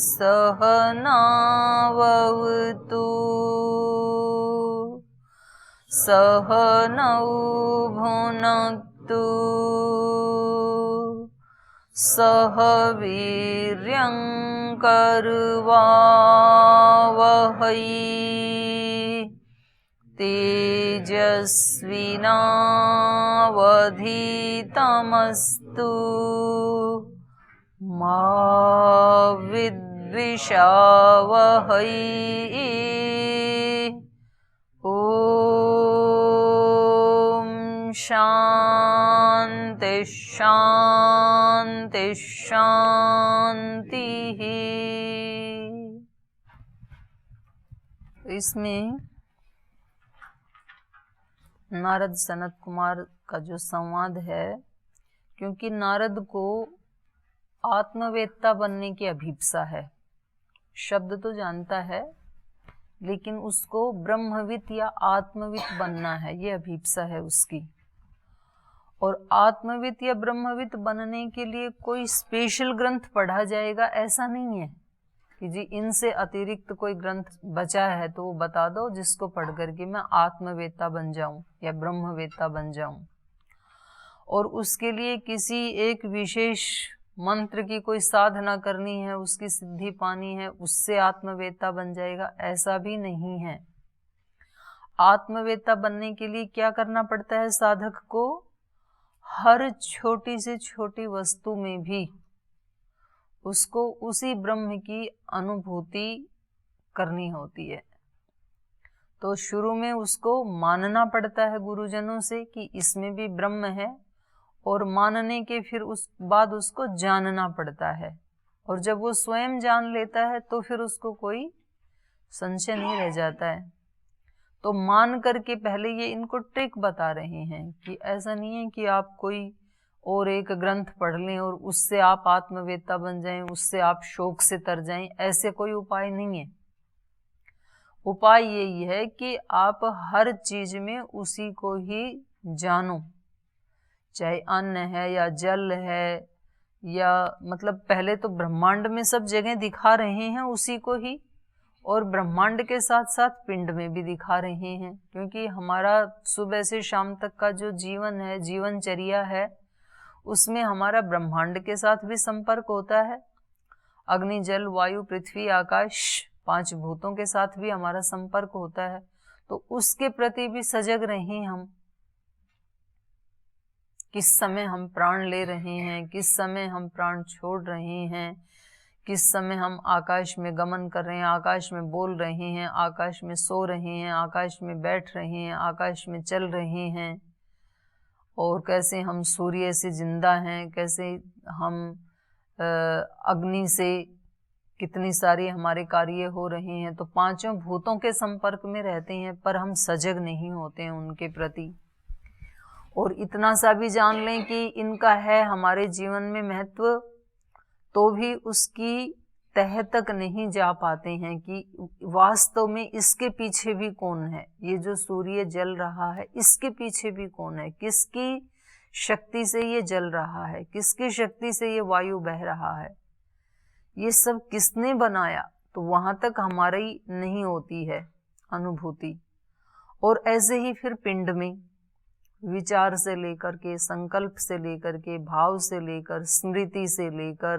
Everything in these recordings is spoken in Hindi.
सहनावतु सहनौ भुनक्तु सह वीर्यं करवावहै तेजस्विनावधीतमस्तु मा विद्विषावहै। ॐ शान्ति शान्ति शान्तिः। इसमें नारद सनत कुमार का जो संवाद है, क्योंकि नारद को आत्मवेत्ता बनने की अभिप्सा है, शब्द तो जानता है लेकिन उसको ब्रह्मविद या आत्मविद बनना है, ये अभिप्सा है उसकी। और आत्मविद या ब्रह्मविद बनने के लिए कोई स्पेशल ग्रंथ पढ़ा जाएगा ऐसा नहीं है कि जी इनसे अतिरिक्त कोई ग्रंथ बचा है तो वो बता दो जिसको पढ़ करके मैं आत्मवेत्ता बन जाऊं या ब्रह्मवेत्ता बन जाऊं। और उसके लिए किसी एक विशेष मंत्र की कोई साधना करनी है, उसकी सिद्धि पानी है, उससे आत्मवेत्ता बन जाएगा, ऐसा भी नहीं है। आत्मवेत्ता बनने के लिए क्या करना पड़ता है साधक को? हर छोटी से छोटी वस्तु में भी उसको उसी ब्रह्म की अनुभूति करनी होती है। तो शुरू में उसको मानना पड़ता है गुरुजनों से कि इसमें भी ब्रह्म है, और मानने के फिर उस बाद उसको जानना पड़ता है। और जब वो स्वयं जान लेता है तो फिर उसको कोई संशय नहीं रह जाता है। तो मान करके पहले ये इनको ट्रिक बता रहे हैं कि ऐसा नहीं है कि आप कोई और एक ग्रंथ पढ़ लें और उससे आप आत्मवेत्ता बन जाएं, उससे आप शोक से तर जाएं, ऐसे कोई उपाय नहीं है। उपाय यही है कि आप हर चीज में उसी को ही जानो, चाहे अन्न है या जल है या मतलब पहले तो ब्रह्मांड में सब जगह दिखा रहे हैं उसी को ही, और ब्रह्मांड के साथ साथ पिंड में भी दिखा रहे हैं, क्योंकि हमारा सुबह से शाम तक का जो जीवन है, जीवनचर्या है, उसमें हमारा ब्रह्मांड के साथ भी संपर्क होता है। अग्नि जल वायु पृथ्वी आकाश 5 भूतों के साथ भी हमारा संपर्क होता है। तो उसके प्रति भी सजग रहें हम। किस समय हम प्राण ले रहे हैं, किस समय हम प्राण छोड़ रहे हैं, किस समय हम आकाश में गमन कर रहे हैं, आकाश में बोल रहे हैं, आकाश में सो रहे हैं, आकाश में बैठ रहे हैं, आकाश में चल रहे हैं, और कैसे हम सूर्य से जिंदा हैं, कैसे हम अग्नि से कितनी सारी हमारे कार्य हो रहे हैं। तो 5 भूतों के संपर्क में रहते हैं पर हम सजग नहीं होते हैं उनके प्रति। और इतना सा भी जान लें कि इनका है हमारे जीवन में महत्व, तो भी उसकी तह तक नहीं जा पाते हैं कि वास्तव में इसके पीछे भी कौन है। ये जो सूर्य जल रहा है इसके पीछे भी कौन है, किसकी शक्ति से ये जल रहा है, किसकी शक्ति से ये वायु बह रहा है, ये सब किसने बनाया। तो वहां तक हमारी नहीं होती है अनुभूति। और ऐसे ही फिर पिंड में विचार से लेकर के, संकल्प से लेकर के, भाव से लेकर, स्मृति से लेकर,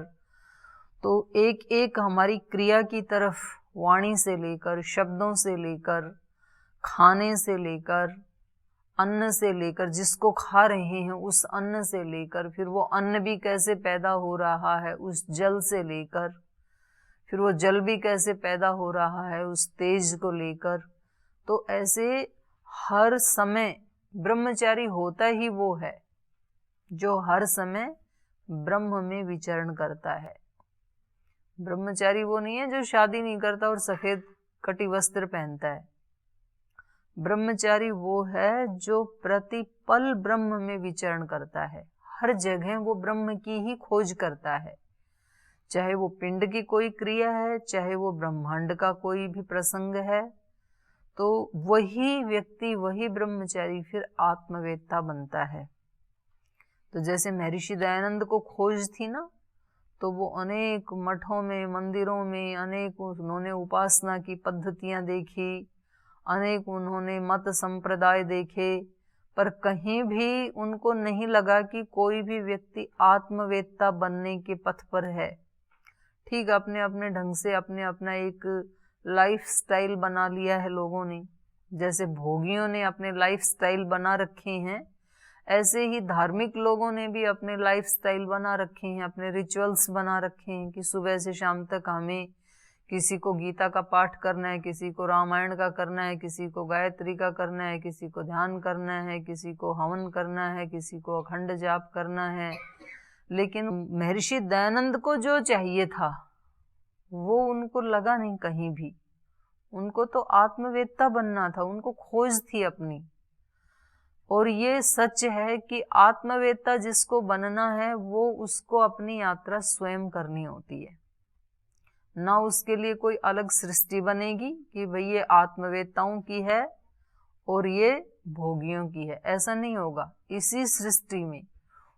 तो एक एक हमारी क्रिया की तरफ, वाणी से लेकर, शब्दों से लेकर, खाने से लेकर, अन्न से लेकर, जिसको खा रहे हैं उस अन्न से लेकर, फिर वो अन्न भी कैसे पैदा हो रहा है उस जल से लेकर, फिर वो जल भी कैसे पैदा हो रहा है उस तेज को लेकर। तो ऐसे हर समय ब्रह्मचारी होता ही वो है जो हर समय ब्रह्म में विचरण करता है। ब्रह्मचारी वो नहीं है जो शादी नहीं करता और सफेद कटी वस्त्र पहनता है। ब्रह्मचारी वो है जो प्रतिपल ब्रह्म में विचरण करता है, हर जगह वो ब्रह्म की ही खोज करता है। चाहे वो पिंड की कोई क्रिया है, चाहे वो ब्रह्मांड का कोई भी प्रसंग है, तो वही व्यक्ति, वही ब्रह्मचारी फिर आत्मवेत्ता बनता है। तो जैसे महर्षि दयानंद को खोज थी ना, तो वो अनेक मठों में, मंदिरों में अनेक उन्होंने उपासना की पद्धतियां देखी, अनेक उन्होंने मत संप्रदाय देखे, पर कहीं भी उनको नहीं लगा कि कोई भी व्यक्ति आत्मवेत्ता बनने के पथ पर है। ठीक अपने अपने ढंग से अपने अपना एक लाइफ स्टाइल बना लिया है लोगों ने। जैसे भोगियों ने अपने लाइफ स्टाइल बना रखे हैं, ऐसे ही धार्मिक लोगों ने भी अपने लाइफ स्टाइल बना रखे हैं, अपने रिचुअल्स बना रखे हैं कि सुबह से शाम तक हमें किसी को गीता का पाठ करना है, किसी को रामायण का करना है, किसी को गायत्री का करना है, किसी को ध्यान करना है, किसी को हवन करना है, किसी को अखंड जाप करना है। लेकिन महर्षि दयानंद को जो चाहिए था वो उनको लगा नहीं कहीं भी। उनको तो आत्मवेत्ता बनना था, उनको खोज थी अपनी। और ये सच है कि आत्मवेत्ता जिसको बनना है वो उसको अपनी यात्रा स्वयं करनी होती है, ना उसके लिए कोई अलग सृष्टि बनेगी कि भाई ये आत्मवेत्ताओं की है और ये भोगियों की है। ऐसा नहीं होगा। इसी सृष्टि में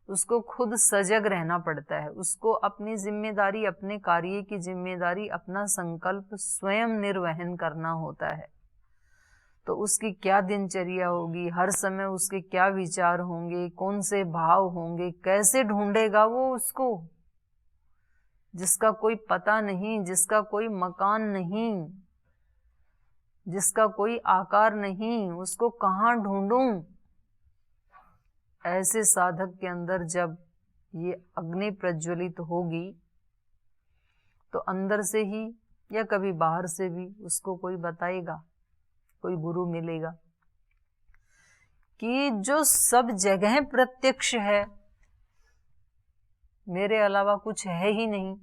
उसको खुद सजग रहना पड़ता है, उसको अपनी जिम्मेदारी, अपने कार्य की जिम्मेदारी, अपना संकल्प स्वयं निर्वहन करना होता है। तो उसकी क्या दिनचर्या होगी, हर समय उसके क्या विचार होंगे, कौन से भाव होंगे, कैसे ढूंढेगा वो उसको, जिसका कोई पता नहीं, जिसका कोई मकान नहीं, जिसका कोई आकार नहीं, उसको कहाँ ढूंढूं। ऐसे साधक के अंदर जब ये अग्नि प्रज्वलित होगी तो अंदर से ही या कभी बाहर से भी उसको कोई बताएगा, कोई गुरु मिलेगा कि जो सब जगह प्रत्यक्ष है, मेरे अलावा कुछ है ही नहीं,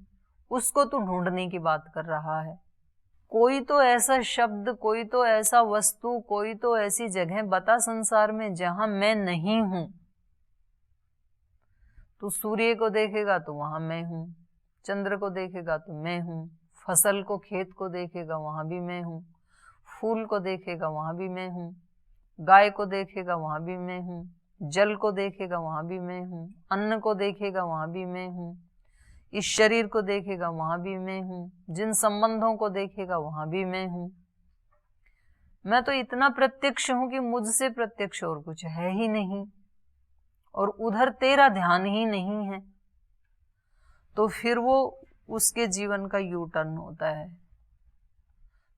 उसको तो ढूंढने की बात कर रहा है। कोई तो ऐसा शब्द, कोई तो ऐसा वस्तु, कोई तो ऐसी जगह बता संसार में जहां मैं नहीं हूं। तो सूर्य को देखेगा तो वहां मैं हूं, चंद्र को देखेगा तो मैं हूं, फसल को, खेत को देखेगा वहां भी मैं हूं, फूल को देखेगा वहां भी मैं हूं, गाय को देखेगा वहां भी मैं हूं, जल को देखेगा वहां भी मैं हूं, अन्न को देखेगा वहां भी मैं हूं, इस शरीर को देखेगा वहां भी मैं हूं, जिन संबंधों को देखेगा वहां भी मैं हूं। मैं तो इतना प्रत्यक्ष हूं कि मुझसे प्रत्यक्ष और कुछ है ही नहीं, और उधर तेरा ध्यान ही नहीं है। तो फिर वो उसके जीवन का यू टर्न होता है।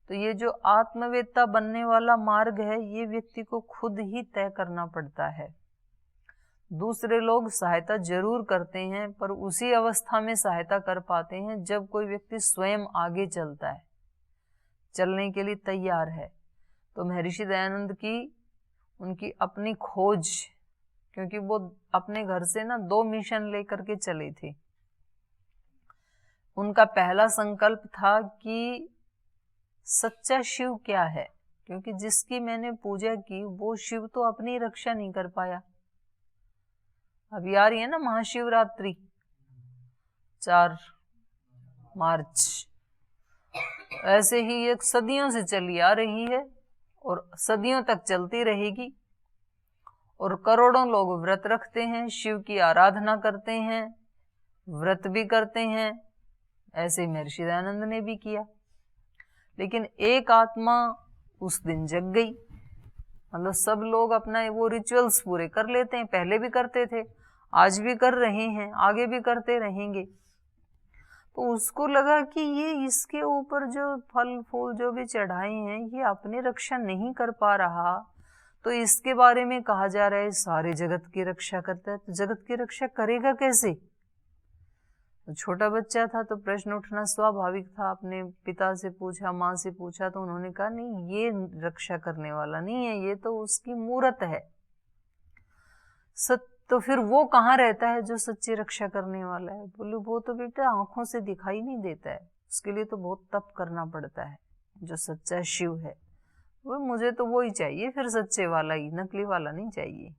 तो ये जो आत्मवेत्ता बनने वाला मार्ग है, ये व्यक्ति को खुद ही तय करना पड़ता है। दूसरे लोग सहायता जरूर करते हैं, पर उसी अवस्था में सहायता कर पाते हैं जब कोई व्यक्ति स्वयं आगे चलता है, चलने के लिए तैयार है। तो महर्षि दयानंद की उनकी अपनी खोज, क्योंकि वो अपने घर से ना 2 मिशन लेकर के चले थे। उनका पहला संकल्प था कि सच्चा शिव क्या है, क्योंकि जिसकी मैंने पूजा की वो शिव तो अपनी रक्षा नहीं कर पाया। अभी आ रही है ना महाशिवरात्रि 4 मार्च, ऐसे ही ये सदियों से चली आ रही है और सदियों तक चलती रहेगी। और करोड़ों लोग व्रत रखते हैं, शिव की आराधना करते हैं, व्रत भी करते हैं। ऐसे महर्षि दयानंद ने भी किया। लेकिन एक आत्मा उस दिन जग गई। मतलब सब लोग अपना वो रिचुअल्स पूरे कर लेते हैं, पहले भी करते थे, आज भी कर रहे हैं, आगे भी करते रहेंगे। तो उसको लगा कि ये इसके ऊपर जो फल फूल जो भी चढ़ाए हैं ये अपनी रक्षा नहीं कर पा रहा, तो इसके बारे में कहा जा रहा है सारे जगत की रक्षा करता है, तो जगत की रक्षा करेगा कैसे। तो छोटा बच्चा था तो प्रश्न उठना स्वाभाविक था। अपने पिता से पूछा, माँ से पूछा, तो उन्होंने कहा नहीं, ये रक्षा करने वाला नहीं है, ये तो उसकी मूर्त है। तो फिर वो कहाँ रहता है जो सच्ची रक्षा करने वाला है। बोले वो तो बेटा आंखों से दिखाई नहीं देता है, उसके लिए तो बहुत तप करना पड़ता है। जो सच्चा शिव है वो, मुझे तो वो ही चाहिए, फिर सच्चे वाला ही, नकली वाला नहीं चाहिए।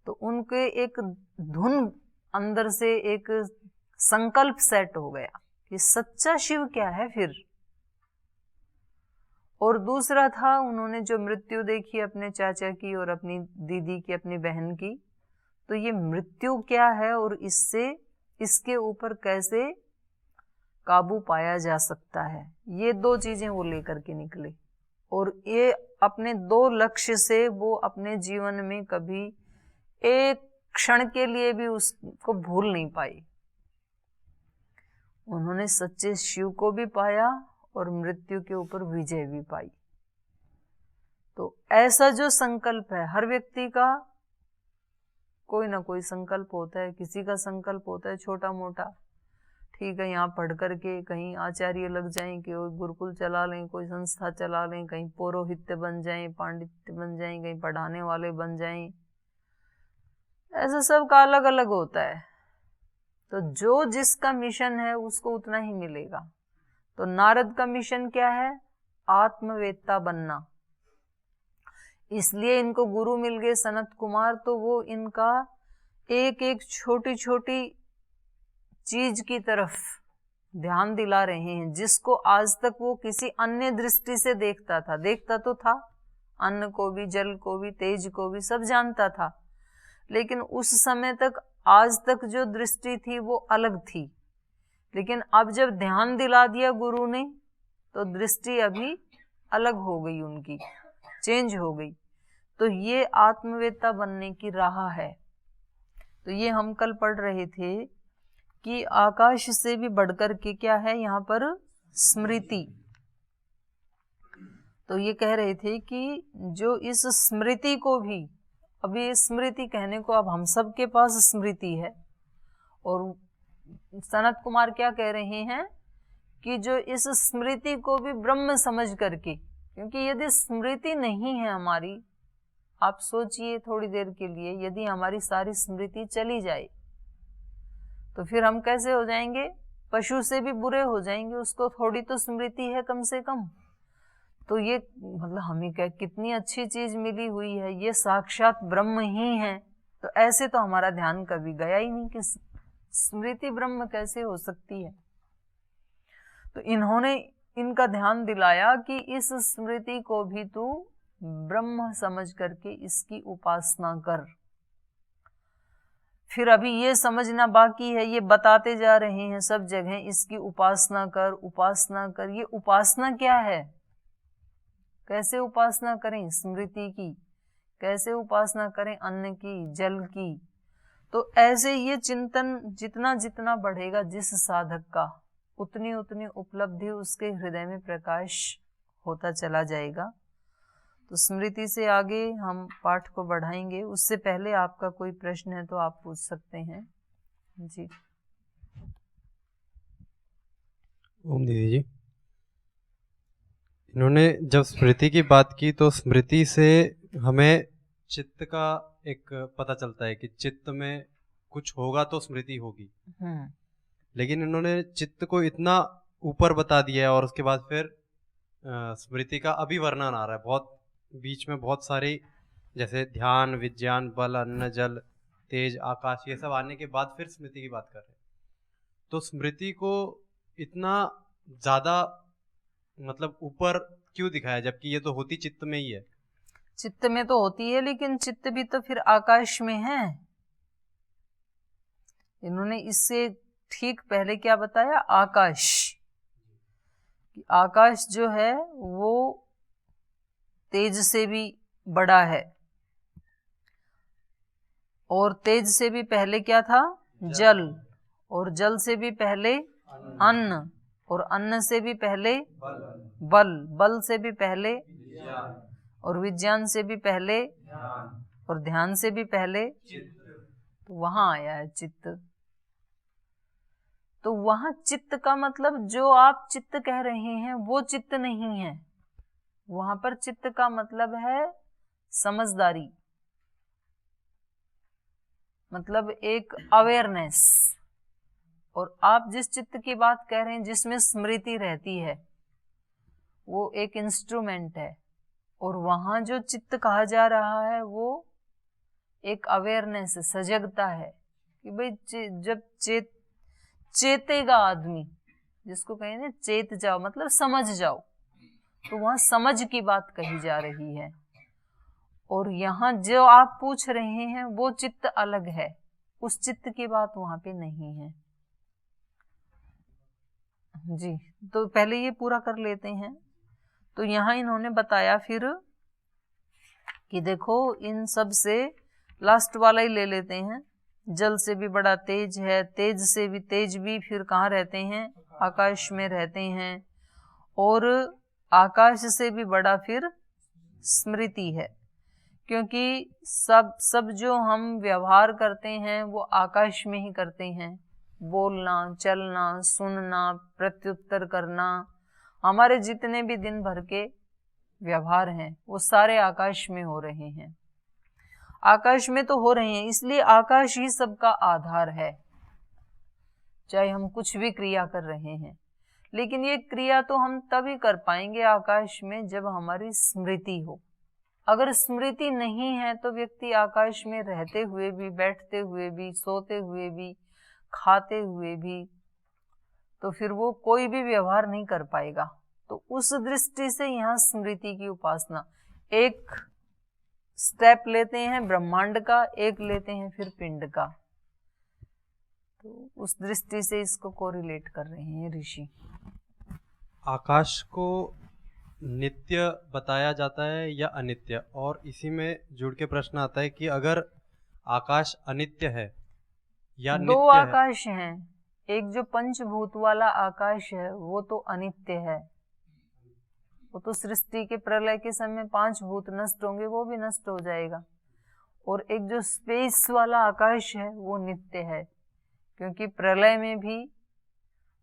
तो उनके एक धुन अंदर से एक संकल्प सेट हो गया कि सच्चा शिव क्या है फिर। और दूसरा था, उन्होंने जो मृत्यु देखी अपने चाचा की और अपनी दीदी की, अपनी बहन की, तो ये मृत्यु क्या है और इससे इसके ऊपर कैसे काबू पाया जा सकता है, ये दो चीजें वो लेकर के निकले। और ये अपने दो लक्ष्य से वो अपने जीवन में कभी एक क्षण के लिए भी उसको भूल नहीं पाई। उन्होंने सच्चे शिव को भी पाया और मृत्यु के ऊपर विजय भी पाई। तो ऐसा जो संकल्प है, हर व्यक्ति का कोई ना कोई संकल्प होता है। किसी का संकल्प होता है छोटा मोटा, ठीक है, यहाँ पढ़ करके कहीं आचार्य लग जाएं, कि गुरुकुल चला लें, कोई संस्था चला लें, कहीं पौरोहित्य बन जाएं, पांडित्य बन जाएं, कहीं पढ़ाने वाले बन जाएं। ऐसा सबका अलग अलग होता है। तो जो जिसका मिशन है उसको उतना ही मिलेगा। तो नारद का मिशन क्या है? आत्मवेत्ता बनना। इसलिए इनको गुरु मिल गए सनत कुमार। तो वो इनका एक एक छोटी छोटी चीज की तरफ ध्यान दिला रहे हैं, जिसको आज तक वो किसी अन्य दृष्टि से देखता था। देखता तो था, अन्न को भी, जल को भी, तेज को भी, सब जानता था, लेकिन उस समय तक, आज तक जो दृष्टि थी वो अलग थी। लेकिन अब जब ध्यान दिला दिया गुरु ने, तो दृष्टि अभी अलग हो गई, उनकी चेंज हो गई। तो ये आत्मवेत्ता बनने की राह है। तो ये हम कल पढ़ रहे थे कि आकाश से भी बढ़कर के क्या है यहाँ पर? स्मृति। तो ये कह रहे थे कि जो इस स्मृति को भी, अभी स्मृति कहने को अब हम सब के पास स्मृति है, और सनत कुमार क्या कह रहे हैं कि जो इस स्मृति को भी ब्रह्म समझ करके, क्योंकि यदि स्मृति नहीं है हमारी, आप सोचिए थोड़ी देर के लिए, यदि हमारी सारी स्मृति चली जाए तो फिर हम कैसे हो जाएंगे? पशु से भी बुरे हो जाएंगे। उसको थोड़ी तो स्मृति है कम से कम। तो ये मतलब हमें क्या कितनी अच्छी चीज मिली हुई है, ये साक्षात ब्रह्म ही है। तो ऐसे तो हमारा ध्यान कभी गया ही नहीं कि स्मृति ब्रह्म कैसे हो सकती है। तो इन्होंने इनका ध्यान दिलाया कि इस स्मृति को भी तू ब्रह्म समझ करके इसकी उपासना कर। फिर अभी ये समझना बाकी है, ये बताते जा रहे हैं सब जगह, इसकी उपासना कर, उपासना कर। ये उपासना क्या है? कैसे उपासना करें स्मृति की? कैसे उपासना करें अन्न की, जल की? तो ऐसे ये चिंतन जितना जितना बढ़ेगा जिस साधक का, उतनी उतनी उपलब्धि उसके हृदय में प्रकाश होता चला जाएगा। तो स्मृति से आगे हम पाठ को बढ़ाएंगे। उससे पहले आपका कोई प्रश्न है तो आप पूछ सकते हैं जी। ओम दीदी जी, इन्होंने जब स्मृति की बात की तो स्मृति से हमें चित्त का एक पता चलता है कि चित्त में कुछ होगा तो स्मृति होगी। लेकिन इन्होंने चित्त को इतना ऊपर बता दिया है और उसके बाद फिर स्मृति का अभी वर्णन आ रहा है। बहुत बीच में बहुत सारी, जैसे ध्यान, विज्ञान, बल, अन्न, जल, तेज, आकाश, ये सब आने के बाद फिर स्मृति की बात कर रहे हैं। तो स्मृति को इतना ज्यादा मतलब ऊपर क्यों दिखाया, जबकि ये तो होती चित्त में ही है? चित्त में तो होती है, लेकिन चित्त भी तो फिर आकाश में है। इन्होंने इससे ठीक पहले क्या बताया? आकाश। आकाश जो है वो तेज से भी बड़ा है, और तेज से भी पहले क्या था? जल, और जल से भी पहले अन्न, और अन्न से भी पहले बल, बल से भी पहले, और विज्ञान से भी पहले, और ध्यान से भी पहले। तो वहां आया है चित्त। तो वहां चित्त का मतलब जो आप चित्त कह रहे हैं वो चित्त नहीं है। वहां पर चित्त का मतलब है समझदारी, मतलब एक अवेयरनेस। और आप जिस चित्त की बात कह रहे हैं जिसमें स्मृति रहती है, वो एक इंस्ट्रूमेंट है। और वहां जो चित्त कहा जा रहा है वो एक अवेयरनेस, सजगता है कि भाई जब चेतेगा आदमी, जिसको कहेंगे चेत जाओ, मतलब समझ जाओ। तो वहां समझ की बात कही जा रही है। और यहाँ जो आप पूछ रहे हैं वो चित्त अलग है, उस चित्त की बात वहां पे नहीं है। जी, तो पहले ये पूरा कर लेते हैं। तो यहाँ इन्होंने बताया फिर कि देखो इन सब से लास्ट वाला ही ले लेते हैं। जल से भी बड़ा तेज है, तेज से भी तेज भी फिर कहाँ रहते हैं? आकाश में रहते हैं। और आकाश से भी बड़ा फिर स्मृति है, क्योंकि सब जो हम व्यवहार करते हैं वो आकाश में ही करते हैं। बोलना, चलना, सुनना, प्रत्युत्तर करना, हमारे जितने भी दिन भर के व्यवहार हैं वो सारे आकाश में हो रहे हैं। आकाश में तो हो रहे हैं, इसलिए आकाश ही सबका आधार है, चाहे हम कुछ भी क्रिया कर रहे हैं। लेकिन ये क्रिया तो हम तभी कर पाएंगे आकाश में जब हमारी स्मृति हो। अगर स्मृति नहीं है तो व्यक्ति आकाश में रहते हुए भी, बैठते हुए भी, सोते हुए भी, खाते हुए भी, तो फिर वो कोई भी व्यवहार नहीं कर पाएगा। तो उस दृष्टि से यहाँ स्मृति की उपासना, एक स्टेप लेते हैं ब्रह्मांड का, एक लेते हैं फिर पिंड का। तो उस दृष्टि से इसको कोरिलेट कर रहे हैं ऋषि। आकाश को नित्य बताया जाता है या अनित्य? और इसी में जुड़ के प्रश्न आता है कि अगर आकाश अनित्य है या दो नित्य है? आकाश हैं, एक जो पंचभूत वाला आकाश है वो तो अनित्य है, वो तो सृष्टि के प्रलय के समय 5 भूत नष्ट होंगे, वो भी नष्ट हो जाएगा। और एक जो स्पेस वाला आकाश है वो नित्य है, क्योंकि प्रलय में भी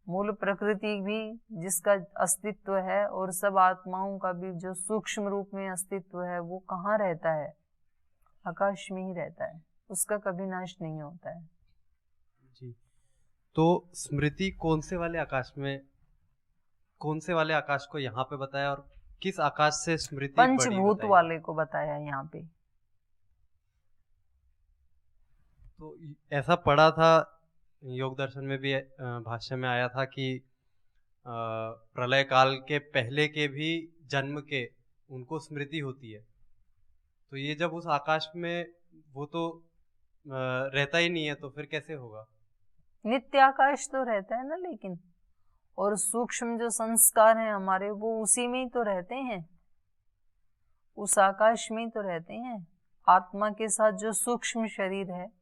मूल प्रकृति भी जिसका अस्तित्व है और सब आत्माओं का भी जो सूक्ष्म रूप में अस्तित्व है वो कहाँ रहता है? आकाश में ही रहता है, उसका कभी नाश नहीं होता है। जी, तो स्मृति कौन से वाले आकाश में, कौन से वाले आकाश को यहाँ पे बताया और किस आकाश से स्मृति बड़ी पंचभूत बताई? वाले को बताया यहाँ पे। तो ऐसा पढ़ा था योग दर्शन में भी, भाष्य में आया था कि प्रलय काल के पहले के भी जन्म के उनको स्मृति होती है। तो ये जब उस आकाश में वो तो रहता ही नहीं है, तो फिर कैसे होगा? नित्य आकाश तो रहता है ना, लेकिन और सूक्ष्म जो संस्कार हैं हमारे वो उसी में ही तो रहते हैं, उस आकाश में ही तो रहते हैं। आत्मा के साथ जो सूक्ष्म शरीर है,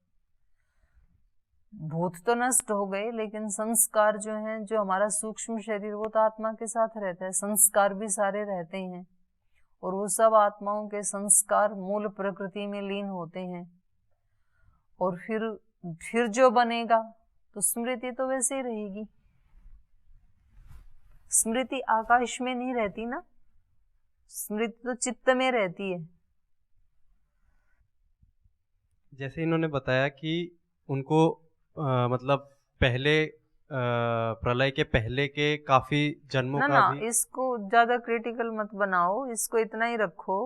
भूत तो नष्ट हो गए लेकिन संस्कार जो हैं, जो हमारा सूक्ष्म शरीर वो तो आत्मा के साथ रहता है, संस्कार भी सारे रहते हैं। और वो सब आत्माओं के संस्कार मूल प्रकृति में लीन होते हैं। और फिर जो बनेगा तो स्मृति तो वैसे ही रहेगी। स्मृति आकाश में नहीं रहती ना, स्मृति तो चित्त में रहती है। जैसे इन्होंने बताया कि उनको मतलब पहले प्रलय के पहले के काफी जन्मों ना का ना, भी। इसको ज्यादा क्रिटिकल मत बनाओ, इसको इतना ही रखो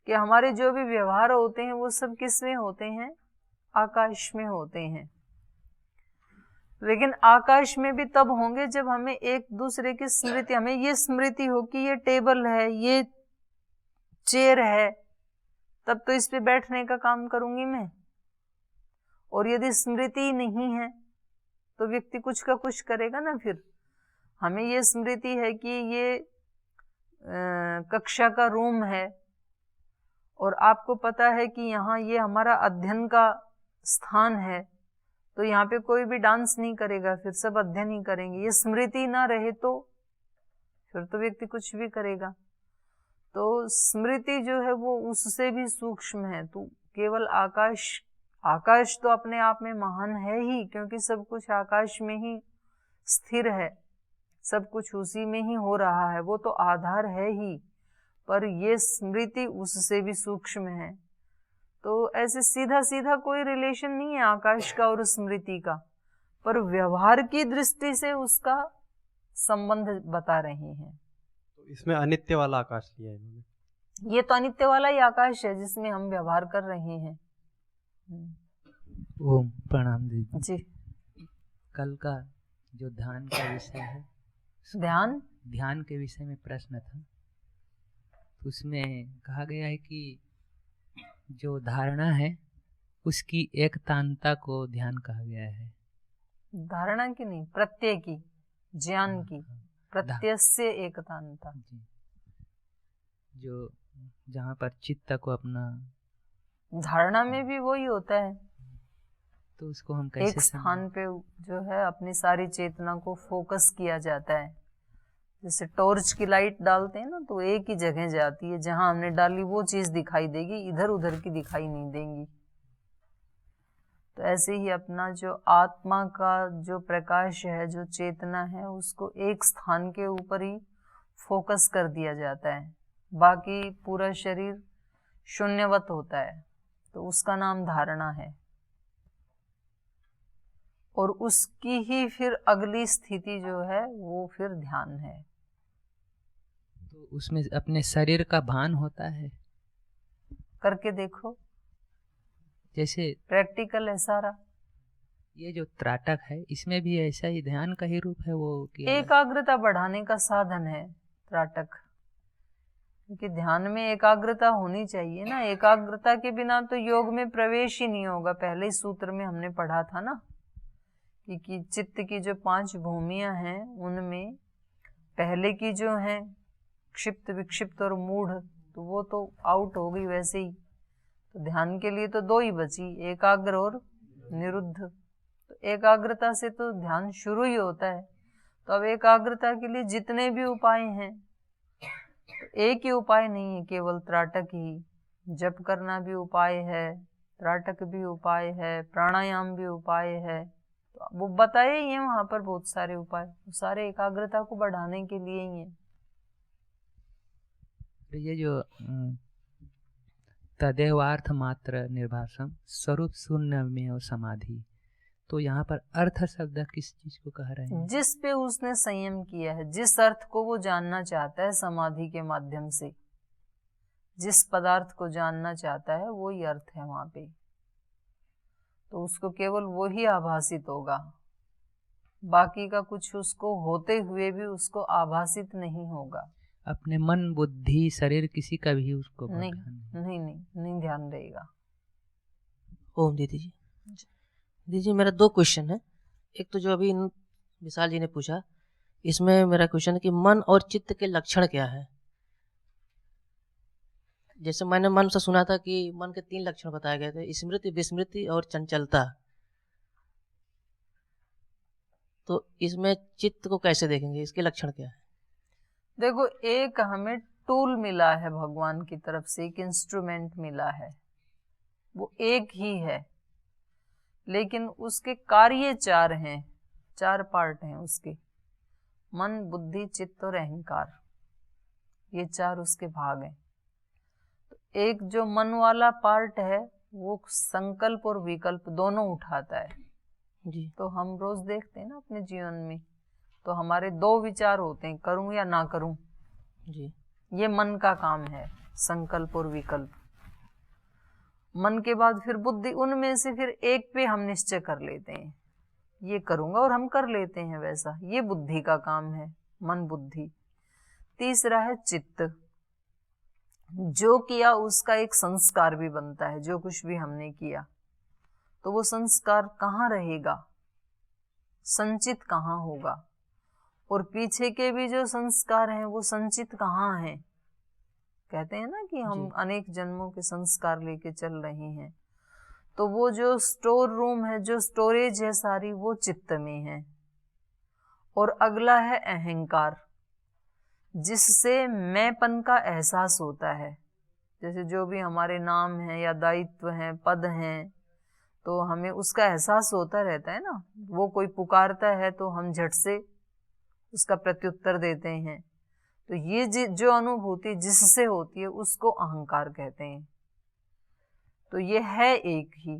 कि हमारे जो भी व्यवहार होते हैं वो सब किस में होते हैं? आकाश में होते हैं। लेकिन आकाश में भी तब होंगे जब हमें एक दूसरे की स्मृति, हमें ये स्मृति हो कि ये टेबल है, ये चेयर है, तब तो इस पे बैठने का काम करूंगी मैं। और यदि स्मृति नहीं है तो व्यक्ति कुछ का कुछ करेगा ना। फिर हमें ये स्मृति है कि ये कक्षा का रूम है और आपको पता है कि यहाँ ये हमारा अध्ययन का स्थान है, तो यहाँ पे कोई भी डांस नहीं करेगा, फिर सब अध्ययन ही करेंगे। ये स्मृति ना रहे तो फिर तो व्यक्ति कुछ भी करेगा। तो स्मृति जो है वो उससे भी सूक्ष्म है। तो केवल आकाश तो अपने आप में महान है ही, क्योंकि सब कुछ आकाश में ही स्थिर है, सब कुछ उसी में ही हो रहा है, वो तो आधार है ही। पर ये स्मृति उससे भी सूक्ष्म है। तो ऐसे सीधा सीधा कोई रिलेशन नहीं है आकाश का और स्मृति का, पर व्यवहार की दृष्टि से उसका संबंध बता रहे हैं। तो इसमें अनित्य वाला आकाश लिया है इन्होंने। ये तो अनित्य वाला ही आकाश है जिसमें हम व्यवहार कर रहे हैं। ओम प्रणाम दीदी जी। कल का जो ध्यान का विषय है, ध्यान के विषय में प्रश्न था, तो उसमें कहा गया है कि जो धारणा है उसकी एकतांता को ध्यान कहा गया है। धारणा की नहीं, प्रत्यय की। ज्ञान की, प्रत्यस्य एकतांता। जो जहाँ पर चित्त को अपना धारणा में भी वही होता है, तो उसको हम कैसे एक स्थान पे जो है अपनी सारी चेतना को फोकस किया जाता है। जैसे टॉर्च की लाइट डालते हैं ना, तो एक ही जगह जाती है, जहां हमने डाली वो चीज दिखाई देगी, इधर उधर की दिखाई नहीं देंगी। तो ऐसे ही अपना जो आत्मा का जो प्रकाश है, जो चेतना है, उसको एक स्थान के ऊपर ही फोकस कर दिया जाता है, बाकी पूरा शरीर शून्यवत होता है। तो उसका नाम धारणा है। और उसकी ही फिर अगली स्थिति जो है वो फिर ध्यान है। तो उसमें अपने शरीर का भान होता है, करके देखो, जैसे प्रैक्टिकल है सारा। ये जो त्राटक है, इसमें भी ऐसा ही ध्यान का ही रूप है वो कि एकाग्रता बढ़ाने का साधन है त्राटक, क्योंकि ध्यान में एकाग्रता होनी चाहिए ना। एकाग्रता के बिना तो योग में प्रवेश ही नहीं होगा। पहले ही सूत्र में हमने पढ़ा था ना कि चित्त की जो 5 भूमियां हैं, उनमें पहले की जो है क्षिप्त, विक्षिप्त और मूढ़, तो वो तो आउट हो गई वैसे ही। तो ध्यान के लिए तो 2 ही बची, एकाग्र और निरुद्ध। तो एकाग्रता से तो ध्यान शुरू ही होता है। तो अब एकाग्रता के लिए जितने भी उपाय हैं, तो एक ही उपाय नहीं है केवल त्राटक ही। जप करना भी उपाय है, त्राटक भी उपाय है, प्राणायाम भी उपाय है। तो वो बताए ही हैं वहां पर बहुत सारे उपाय, सारे एकाग्रता को बढ़ाने के लिए ही है। ये जो तदेवार्थ मात्र निर्भासम स्वरूप शून्य में समाधि, तो यहाँ पर अर्थ शब्द किस चीज को कह रहे हैं? जिस पे उसने संयम किया है, जिस अर्थ को वो जानना चाहता है समाधि के माध्यम से, जिस पदार्थ को जानना चाहता है वो ही अर्थ है वहां पे। तो उसको केवल वो ही आभासित होगा, बाकी का कुछ उसको होते हुए भी उसको आभासित नहीं होगा। अपने मन, बुद्धि, शरीर किसी का भी उसको नहीं ध्यान रहेगा। ओम दीदी जी, दीदी जी मेरा 2 क्वेश्चन है। एक तो जो अभी विशाल जी ने पूछा, इसमें मेरा क्वेश्चन है कि मन और चित्त के लक्षण क्या है। जैसे मैंने मन से सुना था कि मन के 3 लक्षण बताए गए थे, स्मृति, विस्मृति और चंचलता। तो इसमें चित्त को कैसे देखेंगे, इसके लक्षण क्या है? देखो, एक हमें टूल मिला है भगवान की तरफ से, एक इंस्ट्रूमेंट मिला है, वो एक ही है, लेकिन उसके कार्य 4 हैं, 4 पार्ट हैं उसके। मन, बुद्धि, चित्त और अहंकार, ये 4 उसके भाग हैं। तो एक जो मन वाला पार्ट है वो संकल्प और विकल्प दोनों उठाता है जी। तो हम रोज देखते हैं ना अपने जीवन में, तो हमारे 2 विचार होते हैं, करूं या ना करूं जी। ये मन का काम है, संकल्प और विकल्प। मन के बाद फिर बुद्धि, उनमें से फिर एक पे हम निश्चय कर लेते हैं, ये करूंगा, और हम कर लेते हैं वैसा। ये बुद्धि का काम है, मन बुद्धि। तीसरा है चित्त, जो किया उसका एक संस्कार भी बनता है। जो कुछ भी हमने किया तो वो संस्कार कहाँ रहेगा, संचित कहाँ होगा, और पीछे के भी जो संस्कार हैं वो संचित कहाँ हैं। कहते हैं ना कि हम अनेक जन्मों के संस्कार लेके चल रहे हैं, तो वो जो स्टोर रूम है, जो स्टोरेज है सारी, वो चित्त में है। और अगला है अहंकार, जिससे मैंपन का एहसास होता है। जैसे जो भी हमारे नाम हैं या दायित्व हैं, पद हैं, तो हमें उसका एहसास होता रहता है ना। वो कोई पुकारता है तो हम झट से उसका प्रत्युत्तर देते हैं। तो ये जो अनुभूति जिससे होती है उसको अहंकार कहते हैं। तो ये है एक ही,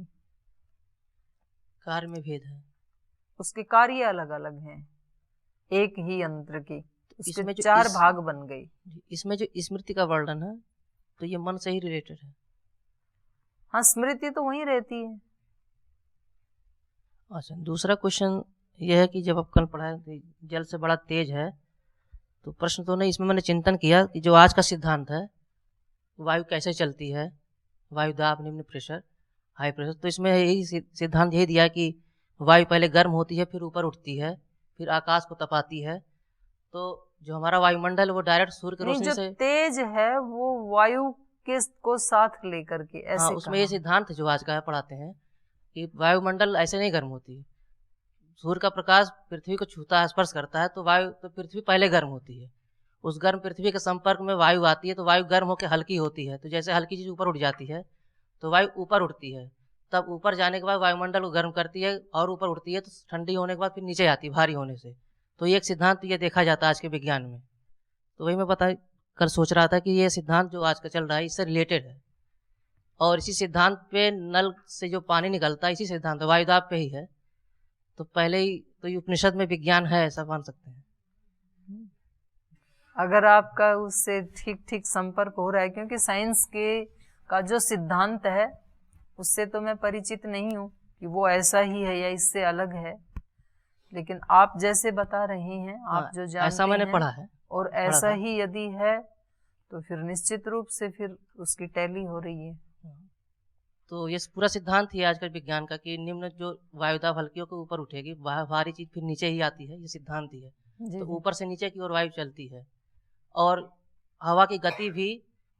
कार्य में भेद है, उसके कार्य अलग अलग हैं, एक ही यंत्र के। इसमें जो 4 भाग बन गए। इसमें जो स्मृति का वर्णन है तो ये मन से ही रिलेटेड है। हाँ, स्मृति तो वहीं रहती है। अच्छा, दूसरा क्वेश्चन यह है कि जब आप कल पढ़ाए जल से बड़ा तेज है, तो प्रश्न तो नहीं, इसमें मैंने चिंतन किया कि जो आज का सिद्धांत है, वायु कैसे चलती है, वायु दाब, निम्न प्रेशर, हाई प्रेशर, तो इसमें यही सिद्धांत यही दिया कि वायु पहले गर्म होती है, फिर ऊपर उठती है, फिर आकाश को तपाती है। तो जो हमारा वायुमंडल वो डायरेक्ट सूर्य की नहीं, रोशनी जो से, तेज है वो वायु के को साथ लेकर के हाँ, ऐसे उसमें ये कहा। सिद्धांत जो आज का है पढ़ाते हैं कि वायुमंडल ऐसे नहीं गर्म होती है। सूर्य का प्रकाश पृथ्वी को छूता है, स्पर्श करता है, तो पृथ्वी पहले गर्म होती है। उस गर्म पृथ्वी के संपर्क में वायु आती है, तो वायु गर्म होकर हल्की होती है। तो जैसे हल्की चीज़ ऊपर उठ जाती है तो वायु ऊपर उठती है, तब ऊपर जाने के बाद वायुमंडल को गर्म करती है और ऊपर उठती है, तो ठंडी होने के बाद फिर नीचे आती है भारी होने से। तो ये एक सिद्धांत ये देखा जाता है आज के विज्ञान में। तो वही मैं कल सोच रहा था कि ये सिद्धांत जो आज का चल रहा है इससे रिलेटेड है, और इसी सिद्धांत पे नल से जो पानी निकलता है इसी सिद्धांत वायुदाब पे ही है। तो पहले ही तो ये उपनिषद में विज्ञान है, ऐसा मान सकते हैं। अगर आपका उससे ठीक ठीक संपर्क हो रहा है, क्योंकि साइंस के का जो सिद्धांत है उससे तो मैं परिचित नहीं हूँ कि वो ऐसा ही है या इससे अलग है, लेकिन आप जैसे बता रहे हैं, आप जो जानते ऐसा मैंने हैं पढ़ा है और ऐसा ही यदि है तो फिर निश्चित रूप से फिर उसकी टैली हो रही है। तो ये पूरा सिद्धांत ही आजकल विज्ञान का कि निम्न जो वायुदाब हल्कियों के ऊपर उठेगी, भारी चीज फिर नीचे ही आती है, ये सिद्धांत ही है। जी, तो जी। ऊपर से नीचे की ओर वायु चलती है, और हवा की गति भी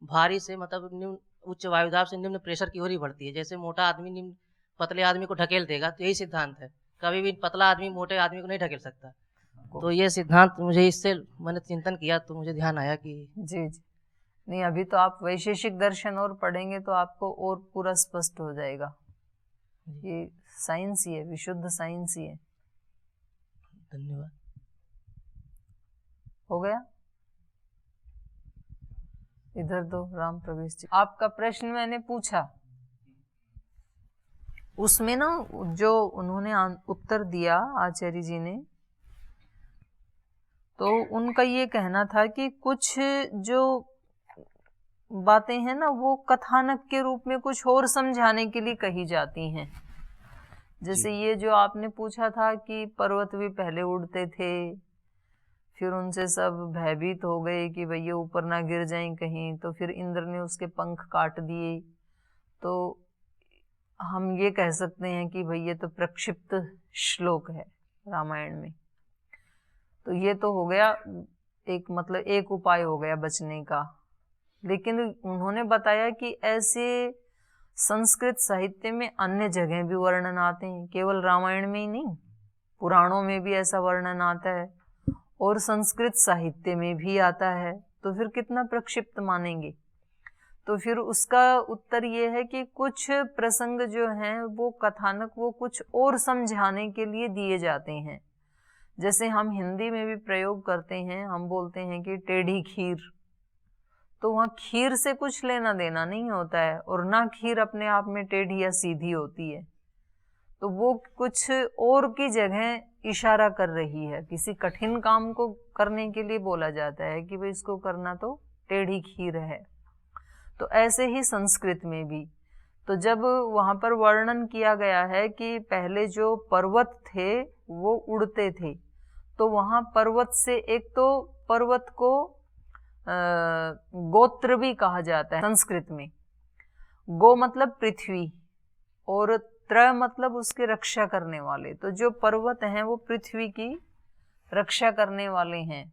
भारी से मतलब निम्न उच्च वायुदाब से निम्न प्रेशर की ओर ही बढ़ती है। जैसे मोटा आदमी निम्न पतले आदमी को ढकेल देगा, तो यही सिद्धांत है। कभी भी पतला आदमी मोटे आदमी को नहीं ढकेल सकता। तो ये सिद्धांत मुझे इससे मैंने चिंतन किया तो मुझे ध्यान आया कि जी जी नहीं, अभी तो आप वैशेषिक दर्शन और पढ़ेंगे तो आपको और पूरा स्पष्ट हो जाएगा। ये साइंस ही है, विशुद्ध साइंस ही है। धन्यवाद। हो गया? इधर दो राम प्रवेश जी, आपका प्रश्न मैंने पूछा, उसमें ना जो उन्होंने उत्तर दिया आचार्य जी ने, तो उनका ये कहना था कि कुछ जो बातें हैं ना वो कथानक के रूप में कुछ और समझाने के लिए कही जाती हैं। जैसे ये जो आपने पूछा था कि पर्वत भी पहले उड़ते थे, फिर उनसे सब भयभीत हो गए कि भैया ऊपर ना गिर जाएं कहीं, तो फिर इंद्र ने उसके पंख काट दिए। तो हम ये कह सकते हैं कि भैया तो प्रक्षिप्त श्लोक है रामायण में। तो ये तो हो गया एक, मतलब एक उपाय हो गया बचने का। लेकिन उन्होंने बताया कि ऐसे संस्कृत साहित्य में अन्य जगह भी वर्णन आते हैं, केवल रामायण में ही नहीं, पुराणों में भी ऐसा वर्णन आता है और संस्कृत साहित्य में भी आता है। तो फिर कितना प्रक्षिप्त मानेंगे? तो फिर उसका उत्तर ये है कि कुछ प्रसंग जो हैं वो कथानक वो कुछ और समझाने के लिए दिए जाते हैं। जैसे हम हिंदी में भी प्रयोग करते हैं, हम बोलते हैं कि टेढ़ी खीर, तो वहाँ खीर से कुछ लेना देना नहीं होता है, और ना खीर अपने आप में टेढ़ी या सीधी होती है। तो वो कुछ और की जगह इशारा कर रही है, किसी कठिन काम को करने के लिए बोला जाता है कि भाई इसको करना तो टेढ़ी खीर है। तो ऐसे ही संस्कृत में भी, तो जब वहाँ पर वर्णन किया गया है कि पहले जो पर्वत थे वो उड़ते थे, तो वहाँ पर्वत से एक तो पर्वत को गोत्र भी कहा जाता है संस्कृत में। गो मतलब पृथ्वी और त्र मतलब उसके रक्षा करने वाले। तो जो पर्वत हैं वो पृथ्वी की रक्षा करने वाले हैं,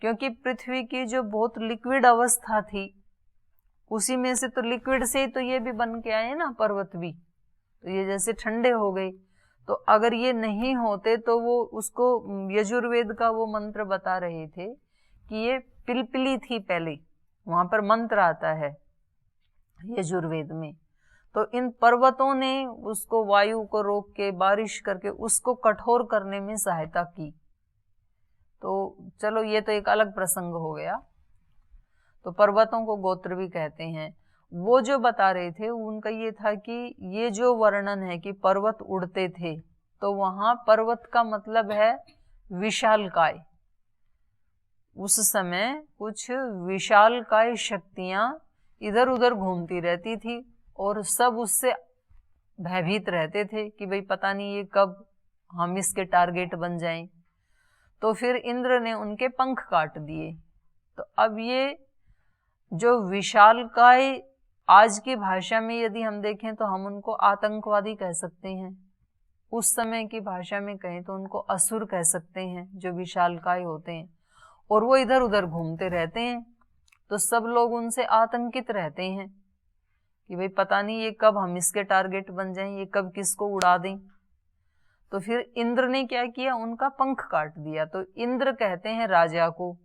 क्योंकि पृथ्वी की जो बहुत लिक्विड अवस्था थी उसी में से, तो लिक्विड से ही तो ये भी बन के आए ना पर्वत भी, तो ये जैसे ठंडे हो गए। तो अगर ये नहीं होते तो वो उसको यजुर्वेद का वो मंत्र बता रहे थे कि ये पिलपिली थी पहले, वहां पर मंत्र आता है यजुर्वेद में। तो इन पर्वतों ने उसको वायु को रोक के बारिश करके उसको कठोर करने में सहायता की। तो चलो ये तो एक अलग प्रसंग हो गया। तो पर्वतों को गोत्र भी कहते हैं। वो जो बता रहे थे उनका ये था कि ये जो वर्णन है कि पर्वत उड़ते थे, तो वहां पर्वत का मतलब है विशालकाय। उस समय कुछ विशालकाय शक्तियां इधर उधर घूमती रहती थी और सब उससे भयभीत रहते थे कि भाई पता नहीं ये कब हम इसके टारगेट बन जाएं। तो फिर इंद्र ने उनके पंख काट दिए। तो अब ये जो विशालकाय, आज की भाषा में यदि हम देखें तो हम उनको आतंकवादी कह सकते हैं। उस समय की भाषा में कहें तो उनको असुर कह सकते हैं, जो विशालकाय होते हैं, और वो इधर उधर घूमते रहते हैं। तो सब लोग उनसे आतंकित रहते हैं कि भाई पता नहीं ये कब हम इसके टारगेट बन जाएं, ये कब किसको उड़ा दें। तो फिर इंद्र ने क्या किया, उनका पंख काट दिया। तो इंद्र कहते हैं राजा को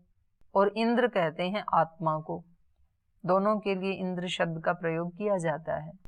और इंद्र कहते हैं आत्मा को, दोनों के लिए इंद्र शब्द का प्रयोग किया जाता है।